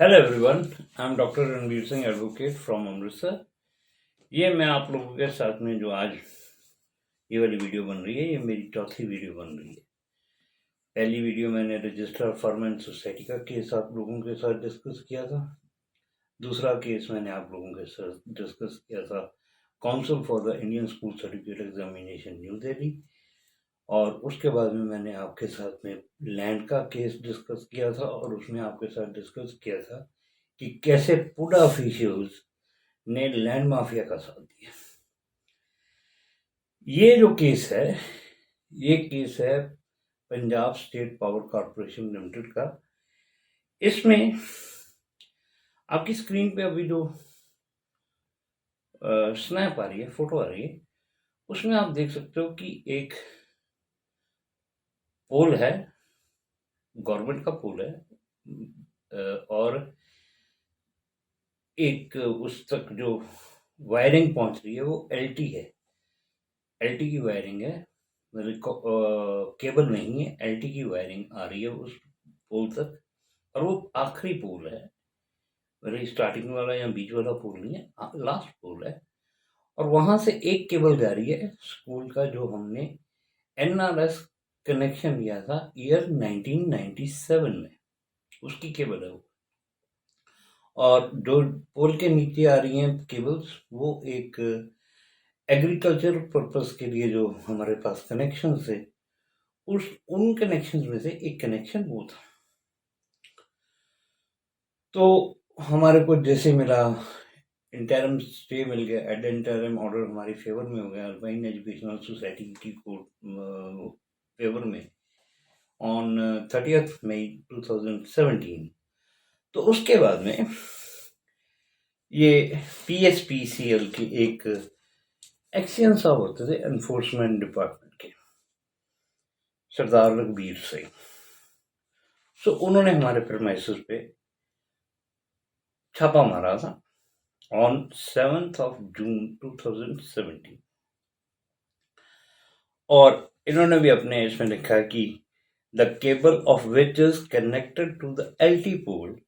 Hello everyone, I am doctor Ranveer Singh, advocate from Amritsar. ये मैं आप लोगों के साथ में जो आज ये वाली वीडियो बन रही है, ये मेरी चौथी वीडियो बन रही है। पहली वीडियो मैंने रजिस्ट्रार फर्म एंड सोसाइटी का केस आप लोगों के साथ डिस्कस किया था। दूसरा केस मैंने आप लोगों के साथ डिस्कस किया था council for the Indian school certificate examination new Delhi. और उसके बाद में मैंने आपके साथ में लैंड का केस डिस्कस किया था और उसमें आपके साथ डिस्कस किया था कि कैसे पुड ऑफिशियल्स ने लैंड माफिया का साथ दिया। ये जो केस है, ये केस है Punjab state power corporation limited का। इसमें आपकी स्क्रीन पे अभी जो स्नैप आ रही है, फोटो आ रही है, उसमें आप देख सकते हो कि एक पोल है, गवर्नमेंट का पोल है, और एक उस तक जो वायरिंग पहुंच रही है वो एलटी है। एलटी की वायरिंग है, मतलब केबल नहीं है, एलटी की वायरिंग आ रही है उस पोल तक। और वो आखिरी पोल है, मतलब स्टार्टिंग वाला या बीच वाला पोल नहीं है, लास्ट पोल है। और वहां से एक केबल जा रही है स्कूल का, जो हमने एनआरएस कनेक्शन लिया था ईयर 1997 में, उसकी केबल है वो। और जो पोल के नीचे आ रही हैं केबल्स, वो एक एग्रीकल्चर पर्पस के लिए जो हमारे पास कनेक्शन थे, उस उन कनेक्शन में से एक कनेक्शन वो था। तो हमारे को जैसे मिला, इंटरम स्टे मिल गया, एड इंटरम ऑर्डर हमारे फेवर में हो गया, अल्पाइन एजुकेशनल सोसाइटी की कोर्ट फेवर में ऑन 30th मई 2017। तो उसके बाद में ये पीएसपीसीएल की एक एक्शन साहब होते थे एनफोर्समेंट डिपार्टमेंट के, सरदार रघबीर सिंह। सो उन्होंने हमारे प्रेमाइसेस पे छापा मारा था ऑन 7th of June 2017। और इन्होंने भी अपने इसमें लिखा कि the cable of which is connected to the LT pole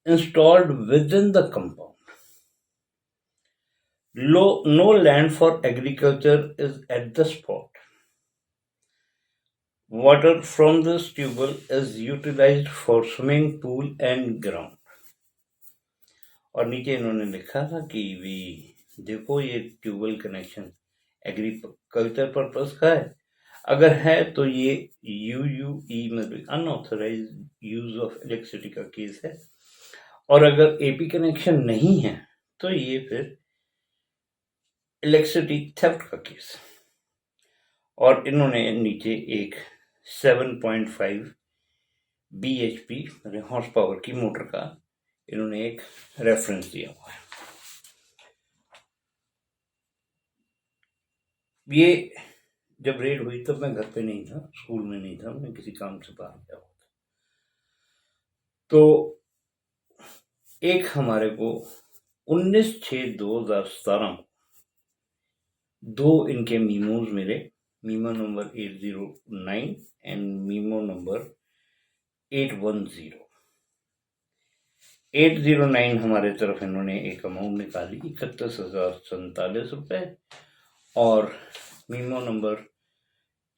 installed within the compound, no land for agriculture is at the spot. Water from this tubewell is utilized for swimming pool and ground. और नीचे इन्होंने लिखा था कि भी देखो, ये tubewell connection agriculture purpose का है, अगर है तो ये यूयूई मतलब अनऑथराइज यूज ऑफ इलेक्ट्रिसिटी का केस है, और अगर एपी कनेक्शन नहीं है तो ये फिर इलेक्ट्रिसिटी थेफ्ट का केस। और इन्होंने नीचे एक 7.5 बीएचपी मतलब हॉर्स पावर की मोटर का इन्होंने एक रेफरेंस दिया हुआ है। ये जब रेड हुई तब मैं घर पे नहीं था, स्कूल में नहीं था, मैं किसी काम से बाहर गया हुआ था। तो एक हमारे को 19/6/2017 दो इनके मीमोज मिले, memo number 809 and memo number 810। 809 हमारे तरफ इन्होंने एक अमाउंट निकाली 31,047 रुपए, और मीमो नंबर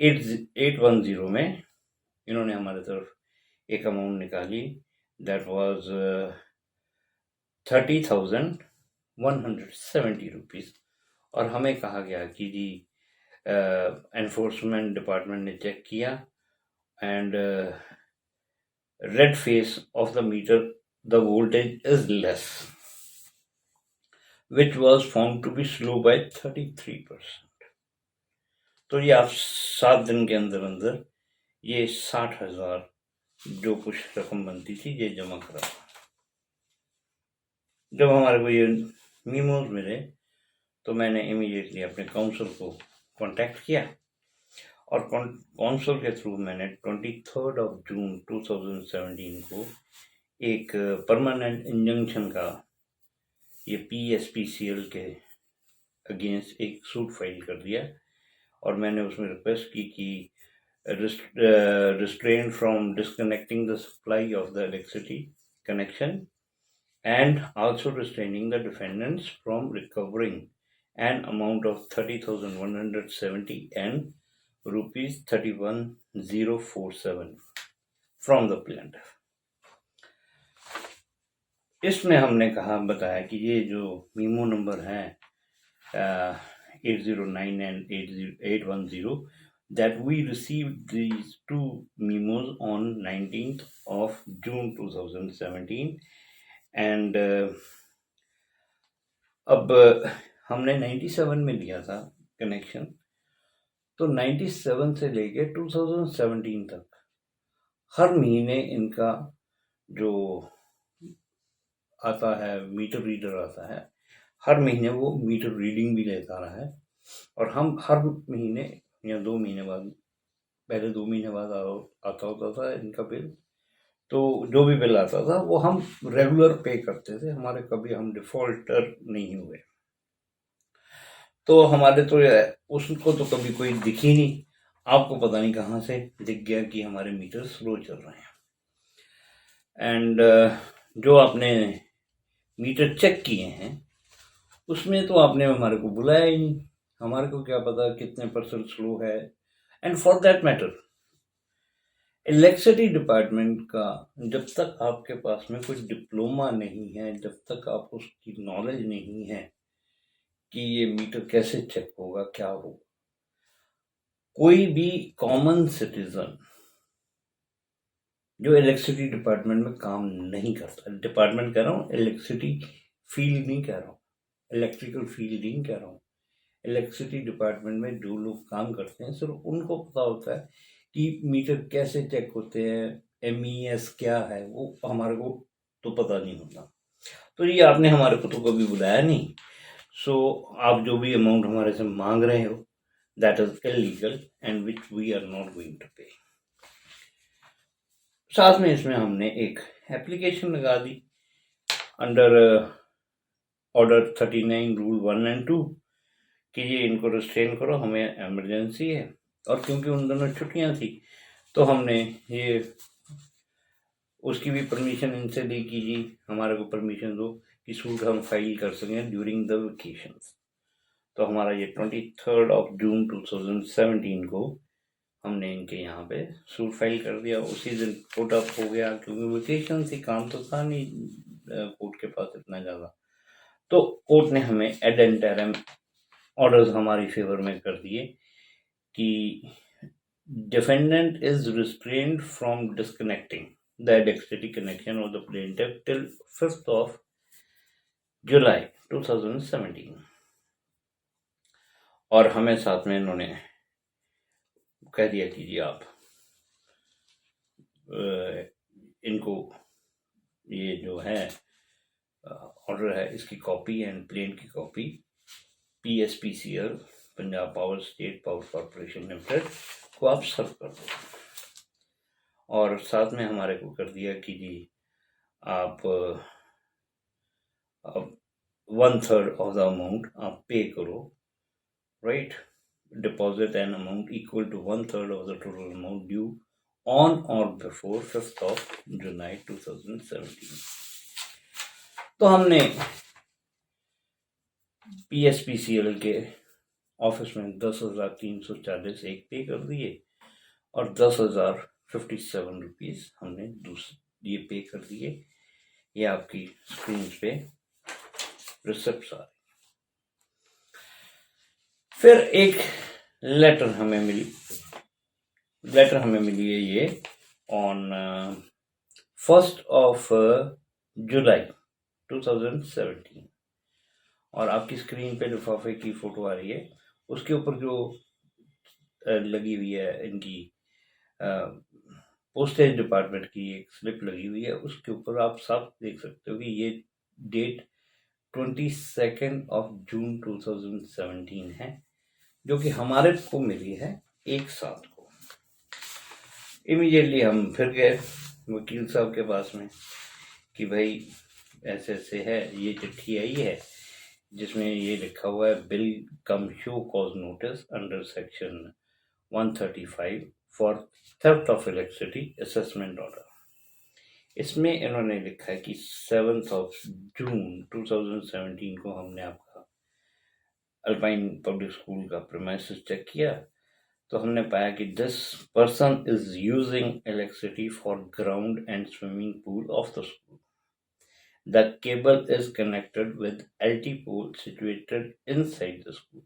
810 में इन्होंने हमारे तरफ एक अमाउंट निकाली, दैट वाज 30,170 रुपीज। और हमें कहा गया कि जी एनफोर्समेंट डिपार्टमेंट ने चेक किया and red phase of the meter the voltage is less, which was found to be slow by 33%। तो ये आप 7 दिन के अंदर अंदर ये 60,000 जो कुछ रकम बनती थी ये जमा करा। जब हमारे को ये मीमोज मिले तो मैंने इमीडिएटली अपने काउंसिल को कांटेक्ट किया, और काउंसिल के थ्रू मैंने 23rd of June 2017 को एक परमानेंट इंजंक्शन का ये पीएसपीसीएल के अगेंस्ट एक सूट फाइल कर दिया। और मैंने उसमें रिक्वेस्ट की कि restrained from disconnecting the supply of the electricity connection and also restraining the defendants from recovering an amount of 30,170 and rupees 31,047 from the plaintiff. इसमें हमने बताया कि ये जो मीमो नंबर है 809 and 810 that we received these two memos on 19th of June 2017 and अब हमने 97 में लिया था कनेक्शन, तो 97 से लेके 2017 तक हर महीने इनका जो आता है मीटर रीडर आता है, हर महीने वो मीटर रीडिंग भी लेता रहा है और हम हर महीने या 2 महीने बाद, पहले 2 महीने बाद आता होता था इनका बिल, तो जो भी बिल आता था वो हम रेगुलर पे करते थे, हमारे कभी हम डिफॉल्टर नहीं हुए। तो हमारे तो उसको तो कभी कोई दिखी नहीं, आपको पता नहीं कहाँ से दिख गया कि हमारे मीटर स्लो चल रहे हैं। एंड जो आपने मीटर चेक किए हैं उसमें तो आपने हमारे को बुलाया ही नहीं, हमारे को क्या पता कितने परसेंट स्लो है। And for that matter electricity department का जब तक आपके पास में कोई डिप्लोमा नहीं है, जब तक आप उसकी नॉलेज नहीं है कि ये मीटर कैसे चेक होगा, क्या होगा, कोई भी कॉमन सिटीजन जो इलेक्ट्रिसिटी डिपार्टमेंट में काम नहीं करता, डिपार्टमेंट कह रहा हूँ, इलेक्ट्रिसिटी फील्ड नहीं कह रहा हूँ, इलेक्ट्रिकल फील्ड नहीं कह रहा हूँ, इलेक्ट्रिसिटी डिपार्टमेंट में जो लोग काम करते हैं सिर्फ उनको पता होता है कि मीटर कैसे चेक होते हैं, MES क्या है, वो हमारे को तो पता नहीं होता। तो ये आपने हमारे को तो कभी बुलाया नहीं। सो आप जो भी अमाउंट हमारे से मांग रहे हो that is illegal and which we are not going to pay. साथ में इसमें हमने एक एप्लीकेशन लगा दी अंडर ऑर्डर 39 रूल 1 and 2 कि ये इनको रिस्ट्रेन करो, हमें इमरजेंसी है, और क्योंकि उन दोनों छुट्टियां थी तो हमने ये उसकी भी परमिशन इनसे ली कि जी हमारे को परमिशन दो कि सूट हम फाइल कर सकें ड्यूरिंग द वेकेशंस। तो हमारा ये 23 जून 2017 को हमने इनके यहाँ पे सूट फाइल कर दिया। उसी दिन कोर्ट अप हो गया क्योंकि वेकेशन थी, काम तो था नहीं कोर्ट के पास इतना ज़्यादा, तो कोर्ट ने हमें एड इंटरिम ऑर्डर्स हमारी फेवर में कर दिए कि defendant is restrained from disconnecting the electricity connection of the plaintiff till 5th of July 2017। और हमें साथ में इन्होंने कह दिया कि जी आप इनको ये जो है ऑर्डर है इसकी कॉपी एंड प्लेन की copy PSPCL Punjab power state power corporation limited को आप सर्व कर दो। और साथ में हमारे को कर दिया कि जी आप 1/3 ऑफ द अमाउंट आप पे करो, right, deposit an amount equal to 1/3 of the total amount due on or before 5th of July 2017। तो हमने PSPCL के ऑफिस में 10,340 एक पे कर दिए और 10,057 रुपीज़ हमने दूसरे ये पे कर दिए। ये आपकी स्क्रीन पे रिसिप्ट आ रही। फिर एक लेटर हमें मिली है ये ऑन 1st of July 2017 और आपकी स्क्रीन पे लिफाफे की फोटो आ रही है, उसके ऊपर जो लगी हुई है इनकी पोस्टेज डिपार्टमेंट की एक स्लिप लगी हुई है, उसके ऊपर आप साफ देख सकते हो कि ये डेट 22 जून 2017 है, जो कि हमारे को मिली है 1/7 को। इमीडिएटली हम फिर गए वकील साहब के पास में कि भाई ऐसे ऐसे है, ये चिट्ठी आई है जिसमें ये लिखा हुआ है bill come show cause notice under section 135 for theft of electricity assessment order. इसमें इन्होंने लिखा है कि 7th ऑफ जून 2017 को हमने आपका अल्पाइन पब्लिक स्कूल का प्रीमाइसेस चेक किया, तो हमने पाया कि this person is using electricity for ground and swimming pool of the school. The cable is connected with LT pole situated inside the school.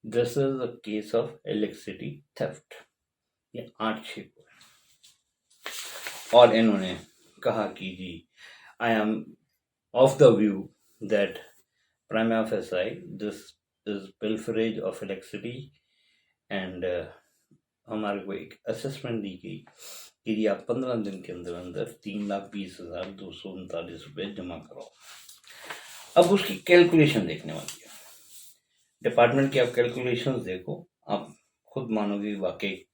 This is a case of electricity theft. ये 8-6 और इन्होंने कहा कि जी I am of the view that prima facie this is pilferage of electricity and हमारे को एक assessment दी गई कि जी आप 15 दिन के अंदर अंदर 3,20,239 रुपये जमा कराओ. अब उसकी कैलकुलेशन देखने वाली है. डिपार्टमेंट की आप कैलकुलेशंस देखो, आप खुद मानोगे वाकई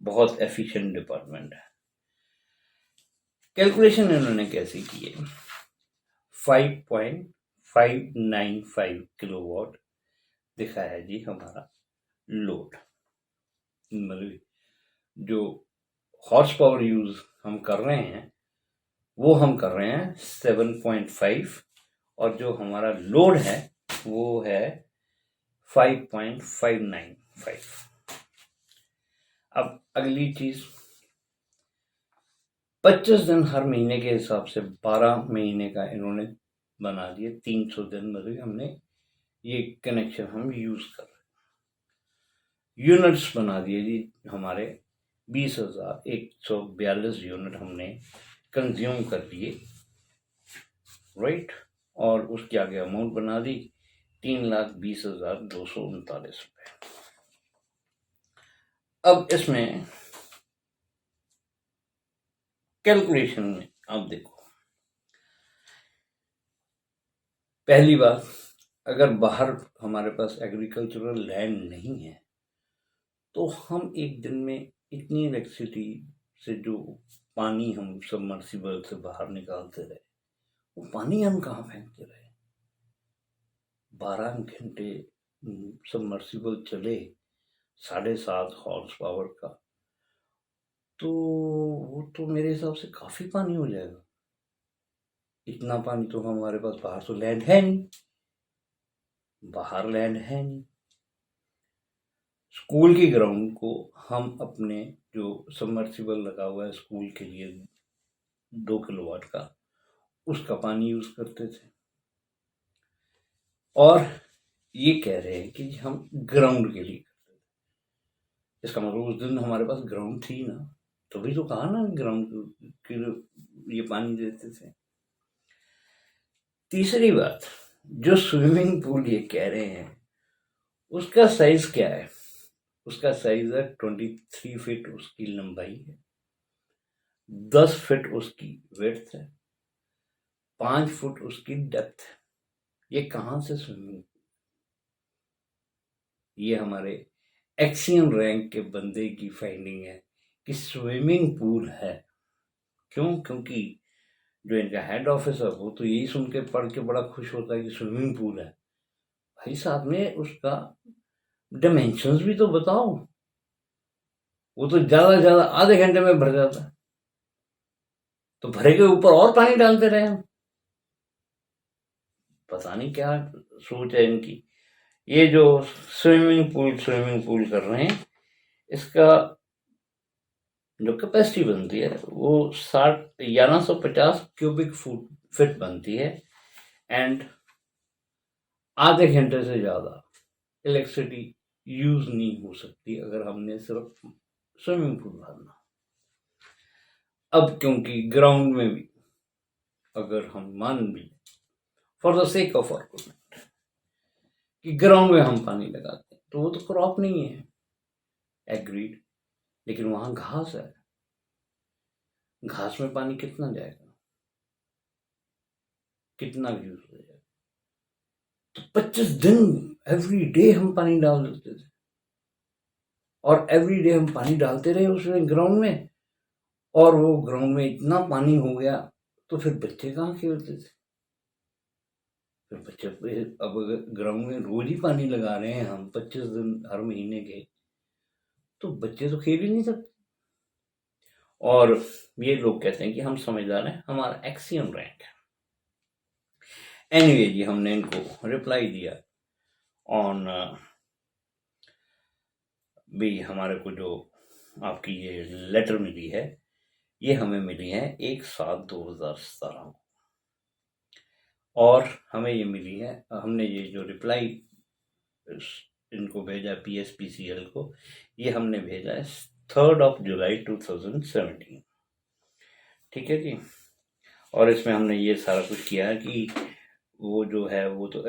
बहुत एफिशिएंट डिपार्टमेंट है. कैलकुलेशन इन्होंने कैसी की है, 5.595 किलोवाट दिखा है जी हमारा लोड. मतलब जो हॉर्स पावर यूज हम कर रहे हैं वो हम कर रहे हैं 7.5 और जो हमारा लोड है वो है 5.595. अब अगली चीज 25 दिन हर महीने के हिसाब से 12 महीने का इन्होंने बना दिया. 300 दिन मतलब हमने ये कनेक्शन हम यूज कर रहे हैं. यूनिट्स बना दिए जी हमारे 20,142 यूनिट हमने कंज्यूम कर लिए, राइट. और उसके आगे अमाउंट बना दी 3,20,239 रुपये. अब इसमें कैलकुलेशन में आप देखो, पहली बात, अगर बाहर हमारे पास एग्रीकल्चरल लैंड नहीं है तो हम एक दिन में इतनी इलेक्ट्रिसिटी से जो पानी हम सबमर्सिबल से बाहर निकालते रहे वो पानी हम कहाँ फेंकते रहे. 12 घंटे सबमर्सिबल चले 7.5 हॉर्स पावर का, तो वो तो मेरे हिसाब से काफी पानी हो जाएगा. इतना पानी तो हमारे पास बाहर तो लैंड है नहीं, बाहर लैंड है नहीं. स्कूल की ग्राउंड को हम अपने जो सबमर्सिबल लगा हुआ है स्कूल के लिए 2 किलोवाट का, उसका पानी यूज करते थे. और ये कह रहे हैं कि हम ग्राउंड के लिए करते थे. इसका मतलब उस दिन हमारे पास ग्राउंड थी ना, तो भी तो कहा ना ग्राउंड के ये पानी देते थे. तीसरी बात, जो स्विमिंग पूल ये कह रहे हैं उसका साइज क्या है. उसका साइज है 23 फीट उसकी लंबाई है, 10 फीट उसकी विड्थ है, 5 फुट उसकी डेप्थ है. ये कहां से स्विमिंग, ये हमारे एक्सियम रैंक के बंदे की फाइंडिंग है कि स्विमिंग पूल है. क्यों? क्योंकि जो इनका हेड ऑफिस है वो तो यही सुन के पढ़ के बड़ा खुश होता है कि स्विमिंग पूल है. भाई साहब में उसका डायमेंशंस भी तो बताओ. वो तो ज्यादा आधे घंटे में भर जाता है, तो भरे के ऊपर और पानी डालते रहे हम. पता नहीं क्या सोच है इनकी. ये जो स्विमिंग पूल कर रहे हैं, इसका जो कैपेसिटी बनती है वो 1150 क्यूबिक फीट बनती है. एंड आधे घंटे से ज्यादा इलेक्ट्रिसिटी यूज नहीं हो सकती अगर हमने सिर्फ स्विमिंग पूल भरना. अब क्योंकि ग्राउंड में भी अगर हम मान भी for the sake of argument कि ग्राउंड में हम पानी लगाते हैं तो वो तो क्रॉप नहीं है, एग्रीड. लेकिन वहां घास है, घास में पानी कितना जाएगा, कितना यूज हो जाएगा. तो 25 दिन एवरी डे हम पानी डाल देते थे और एवरी डे हम पानी डालते रहे उसमें ग्राउंड में, और वो ग्राउंड में इतना पानी हो गया तो फिर बच्चे कहाँ खेलते थे. फिर बच्चे अब ग्राउंड में रोज ही पानी लगा रहे हैं हम 25 दिन हर महीने के, तो बच्चे तो खेल ही नहीं सकते. और ये लोग कहते हैं कि हम समझदार हैं, हमारा एक्सियम रैंक है। एनीवे जी, हमने इनको रिप्लाई दिया ऑन भी हमारे को जो आपकी ये लेटर मिली है, ये हमें मिली है 1/7/2017 को, और हमें ये मिली है, हमने ये जो रिप्लाई इनको भेजा PSPCL को, ये हमने भेजा है 3 जुलाई 2017। ठीक है जी। और इसमें हमने ये सारा कुछ किया है कि वो जो है वो तो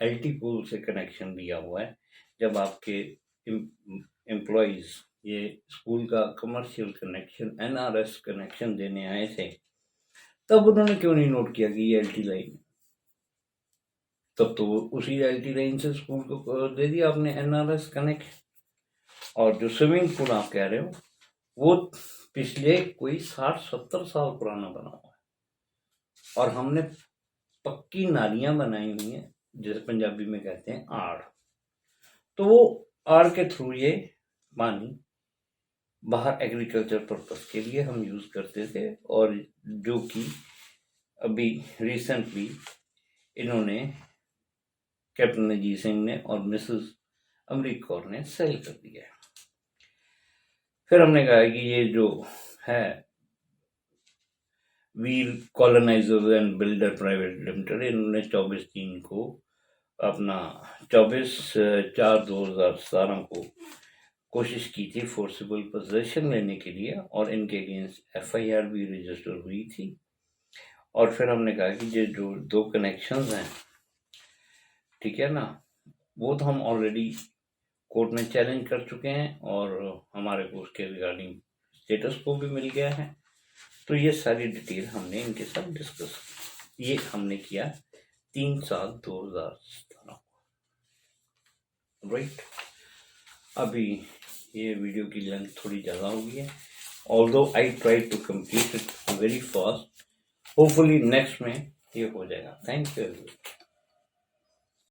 LT पूल से कनेक्शन दिया हुआ है। जब आपके एम्प्लॉयज ये स्कूल का कमर्शियल कनेक्शन NRS कनेक्शन देने आए थे, तब उन्होंने क्यों नहीं नोट किया कि ये LT लाइन, तब तो उसी LT लाइन से स्कूल को दे दिया आपने NRS कनेक्शन। और जो स्विमिंग पूल आप कह रहे हो वो पिछले कोई 60-70 साल पुराना बना हुआ है, और हमने पक्की नालियां बनाई हुई हैं, जैसे पंजाबी में कहते हैं आड़। तो वो आड़ के थ्रू ये पानी बाहर एग्रीकल्चर पर्पस के लिए हम यूज करते थे, और जो कि अभी रिसेंटली इन्होंने कैप्टन अजीत सिंह ने और मिसेस अमरीक कौर ने सेल कर दिया है। फिर हमने कहा कि ये जो है wheel colonisers and builder private limited, इन्होंने 24/3 को अपना 24/4/2017 को कोशिश की थी फोर्सिबल पोजेशन लेने के लिए, और इनके अगेंस्ट FIR भी रजिस्टर हुई थी। और फिर हमने कहा कि ये जो 2 कनेक्शंस हैं, ठीक है ना, वो तो हम ऑलरेडी कोर्ट में चैलेंज कर चुके हैं, और हमारे को उसके रिगार्डिंग स्टेटस को भी मिल गया है। तो ये सारी डिटेल हमने इनके साथ डिस्कस की। ये हमने किया 3/7/2017 को, राइट। अभी ये वीडियो की लेंथ थोड़ी ज़्यादा हो गई है, although I try to complete it very fast. Hopefully next में ये हो जाएगा। Thank you.